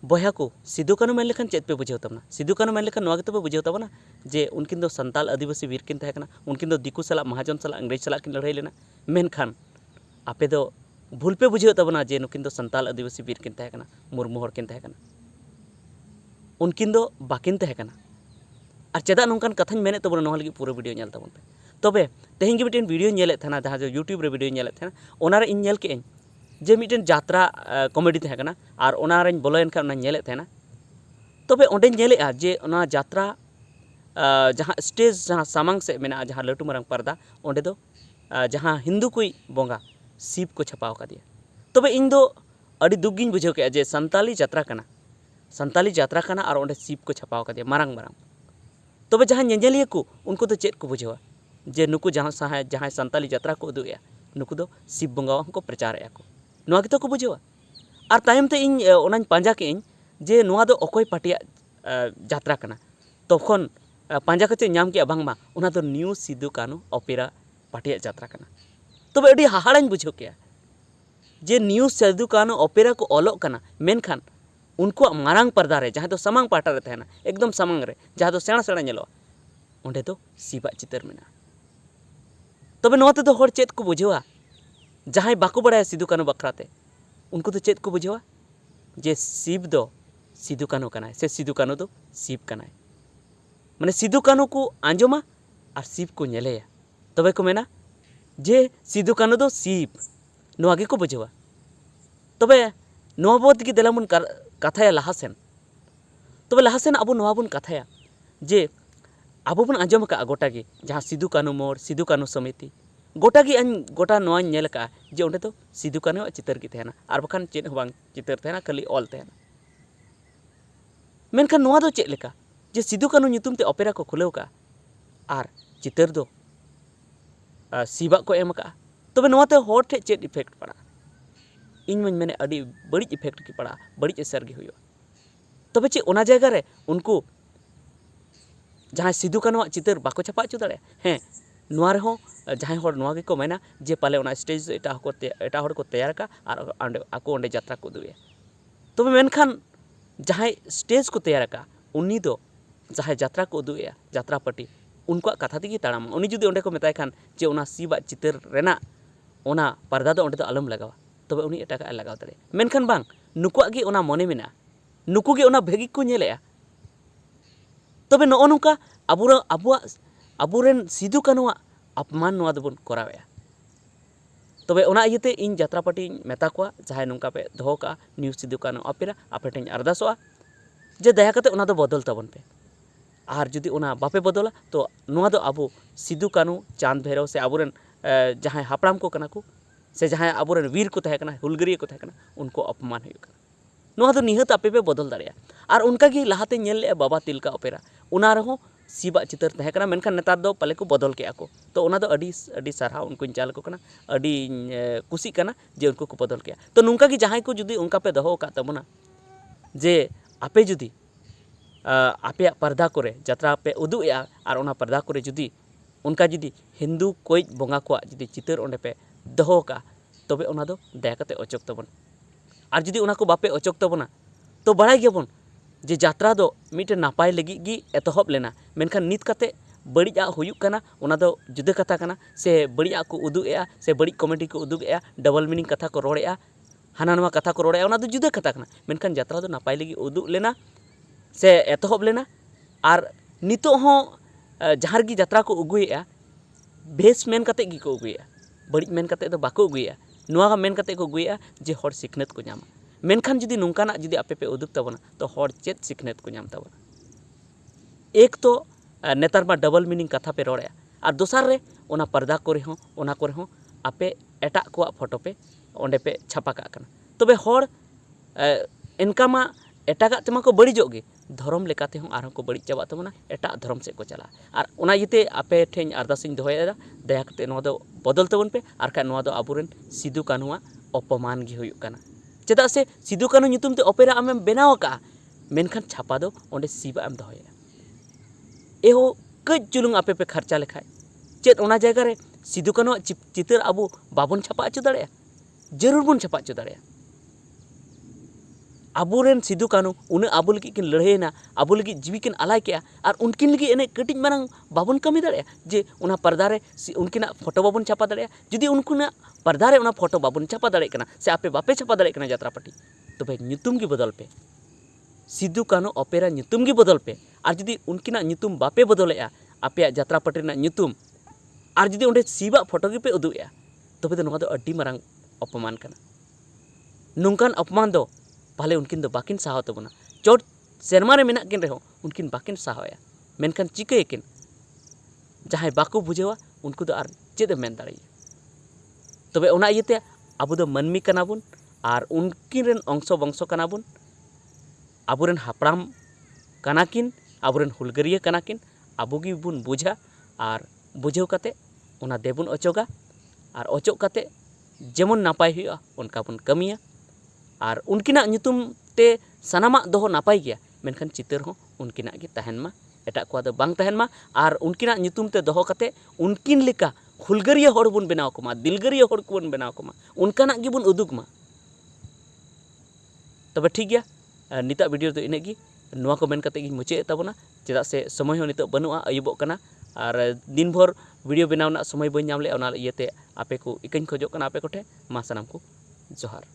बया को सिदु कानू मेन लेखान चेत पे बुझाव तबना सिदु कानू मेन लेखान नोआ गेतो पे बुझाव तबना जे उनकिन दो संताल आदिवासी वीर किन तहकना उनकिन दो दिकू सला महाजन सला अंग्रेज सला किन लड़ाई लेना मेनखान आपे दो भूल पे बुझाव तबना जे नुकिन दो संताल आदिवासी वीर किन तहकना मुर्मू हर किन तहकना उनकिन दो बाकिन तहकना और चेदा नोंकान कथाñ मेने तबना नोआ लगी पूरा वीडियो नेल तबन पे तबे तेहें मिट्टन वीडियो नेले थाना जहाँ जो यूट्यूब रे वीडियो नेले थाना ओनारे इन नेल के जे मिट्टन जात्रा कॉमेडी तहकना और ओनारेñ बोलोयन खान ओना नेले थाना तबे ओंडे नेलेआ जे ओना जात्रा जहाँ स्टेज जहाँ सामांग से मेना जहाँ लटू मारंग पर्दा ओंडे दो जहाँ हिंदू कोई बोंगा शिव को छपाव का दिया तबे इन दो अड़ी दुख गिन बुझाव के जे संताली जात्रा कना और ओंडे शिव को छपाव का दिया मारंग मारंग तबे जहाँ नेजेलिया को उनको तो चेत को बुझावा जे नुकु जहाँ संताली जात्रा को उदुगेया नुकु दो शिव बोंगा को प्रचार को नोआ गेतो को बुझावा और तायम ते इन ओनाñ पांजा के इन जे नोआ दो अकोय पार्टिया जात्रा कना तखन पांजा कते नाम के बांगमा ओना दो न्यू सिदु कानू ओपेरा पार्टिया जात्रा कना तबे अड़ी हाहाड़ाñ बुझाव के जे न्यू सिदु कानू ओपेरा को ओलोग कना मेनखान उनको मारांग पर्दा रे जहाँ दो सामांग पाटा रे तहना एकदम सामांग रे जहाँ दो सेणा सेणा नेलो ओंडे दो शिवा चितर मेना तबे नोआ ते दो हर चेत को बुझावा जहाँ बाको बड़ा सिदु कानू बखराते उनको तो चेत को बुझावा जे शिव दो सिदु कानू कनाय से सिदु कानू दो शिव कनाय माने सिदु कानू को आंजोमा और शिव को नेलेया तबे को मेना जे सिदु कानू दो शिव नोआ गे को बुझावा तबे नोआ बोत की देलामुन कथाया लहासेन तबे लहासेन अब नोआ बुन कथाया जे अब बन आंजोम का गोटा गे जहाँ सिदु कानू मोड़ सिदु कानू समिति गोटा गे गोटा नोआ नेल का जे ओंडे तो सिदु कानू चितर की तहना और बखान चेत हो बांग चितर तहना खाली ऑल तहना मेनखान नोआ दो चेत लेका जे सिदु कानू ᱧᱩᱛᱩᱢ ते ओपेरा को खुलेव का और चितर दो शिवा को एम का तबे नोआ ते होर ठे चेत इफेक्ट पड़ा इन मन मेने अड़ी बड़ी इफेक्ट की पड़ा बड़ी असर गे हुई तबे चे ओना जगह रे उनको जहाँ सिदु कानू चितर बाको छापा अचु दाड़े हें नोआ रे हो जहाँ होर नोआ गे को मेना जे पाले ओना स्टेज एटा होर को तैयार का और आको ओंडे जात्रा को उदुगे तबे मेनखान जहाँ स्टेज को तैयार का उन्नी दो जहाँ जात्रा को उदुगे जात्रा पार्टी उनको कथा तेगी ताड़ाम उन्नी जुदी ओंडे को मेताय खान जे ओना शिवा चितर रेना ओना पर्दा दो ओंडे दो आलम लगावा तबे उनी एटा का लगाव दाड़े मेनखान बांग नुकुआ गे ओना मने मेना नुकु गे ओना भेगी को नेलेया तबे नोआ नोका अबुरेन सिदु कानू अपमान नोआ दबन करावेया तबे ओना इयते इन जात्रा पार्टी मेता को जहाँ नोंका पे दोहो का न्यू सिदु कानू ओपेरा आपे ठेन अरदासोआ जे दया कते ओना दो बदल तबन पे और जुदी ओना बापे बदला तो नोआ दो अबो सिदु कानू चांद भैरव से अबुरेन जहाँ हापड़ाम को कना को से जहाँ अबुरेन वीर को तहे कना हुलगरिया को तहे कना उनको अपमान हुई कना नोआ दो निहत आपे पे बदल दाड़िया और उनका गी लहाते नेल ले बाबा तिलका ओपेरा उना रहो शिवा चितर तहे कना मेनखान नेतार दो पाले को बदल के को तो उना दो अड़ी सारहाव उनको चाल को कना अड़ी कुसी कना जे उनको को बदल के तो नुंका गी जहाँ को जुदी उनका पे दहो का तबना जे आपे जुदी आपे पर्दा करे जात्रा पे उदुगेया और ओना पर्दा करे जुदी उनका जुदी हिंदू कोई बोंगा को जुदी चितर ओंडे पे दहो का तबे ओना दो दया कते अचोक तबन और जुदी ओना को बापे अचोक तबना तो बड़ाई गेबन जे जात्रा दो मिटे नापाय लगी गी एतहब लेना मेनखान नित कते बड़िया हुयुक कना ओना दो जुदा कथा कना से बड़िया को उदुगेया से बड़ी कॉमेडी को उदुगेया डबल मीनिंग कथा को रोड़ेया हाना नवा कथा को रोड़ेया ओना दो जुदा कथा कना मेनखान जात्रा दो नापाय लगी उदुग लेना से एतहब लेना और नितो हो जहाँ रगी जात्रा को उगुएया बेस मेन कते गी को उगुएया बड़ी मेन कते दो बाको उगुएया नोआ मेन कते को उगुएया जे हर सिखनत को नामा मेनखान जुदी नोंकाना जुदी आपे पे उदुग तबना तो हर चेत सिखनत को नाम तबना एक तो नेतार मा डबल मीनिंग कथा पे रोड़ेया और दोसार रे ओना पर्दा करे हो आपे एटा को फोटो पे ओंडे पे छापा का कना तबे हर इनका मा एटागा तेमा को बड़ीजोग गे धर्म लेकाते हों आरहों को बड़ी चाबा तबना एटा धर्म से को चला और ओना इते आपे ठेन अरदासिन दोहयेदा दया कते नोआ दो बदल तबन पे और खा नोआ दो आबुरेन सिदु कानूआ अपमान गे हुयुक कना चेदा से सिदु कानू ᱧᱩᱛᱩᱢ ते ओपेरा आमेम बेनाव का मेनखान छापा दो ओंडे शिवा एम दोहयेया एहो कज चुलुंग आपे पे खर्चा लेखाय चेद ओना जायगा रे सिदु कानू चितर अबो बाबन छापा अचु दाड़ेया जरूर बन छापा अचु दाड़ेया aburen Sidhu Kanu una abu lagi kin lehena abu lagi jiwi kin alay kea ar unkin lagi ene ketik marang babon kami dare je una pardare unkina foto babon chapa dare judi unkuna pardare una foto babon chapa dare kana se ape bape chapa dare kana jatra pati tobe nyutum gi bodol pe Sidhu Kanu opera nyutum gi bodol pe ar judi unkina nyutum bape bodolea ape jatra pati na nyutum ar judi onde siba foto gi pe uduya tobe no do adi marang अपमान करना नौकान अपमान दो पाले उनकिन दो बाकिन साहो तबना चोट सेरमा रे मेना किन रहो उनकिन बाकिन साहोया मेनखान चिके किन जहां बाको बुझेवा उनको दो आर चेद मेन दाड़े तबे ओना इयते आबो दो मनमी कनाबुन आर उनकिन रेन अंशो वंशो कनाबुन आबुरेन हापराम कनाकिन आबुरेन हुलगरिया कनाकिन आबोगी बुन बुझा आर बुझेव काते ओना देबुन अचोगा आर अचोग काते जेमन नापाय हुआ उनका बन कमिया और उनकिना nyutum ते सनामा दोहो नापाय गया मेनखान चितर हो उनकिना गे तहन मा एटा को दो बांग तहन मा और उनकिना nyutum ते दोहो कते उनकिन लेका हुलगरिया हड़ बन बनाव कोमा दिलगरिया हड़ को बन बनाव कोमा उनकाना गे बन उदुग मा तबे ठीक गया निता वीडियो दो इनेगी नोआ को मेन कते गी मुचे ताबोना चेदा से समय हो नितो बनुआ अयुबोग कना और दिन भर वीडियो बनावना समय बन नाम ले ओना इयते आपे को इकन खोजो कना आपे कोठे मा सनाम को जोहार।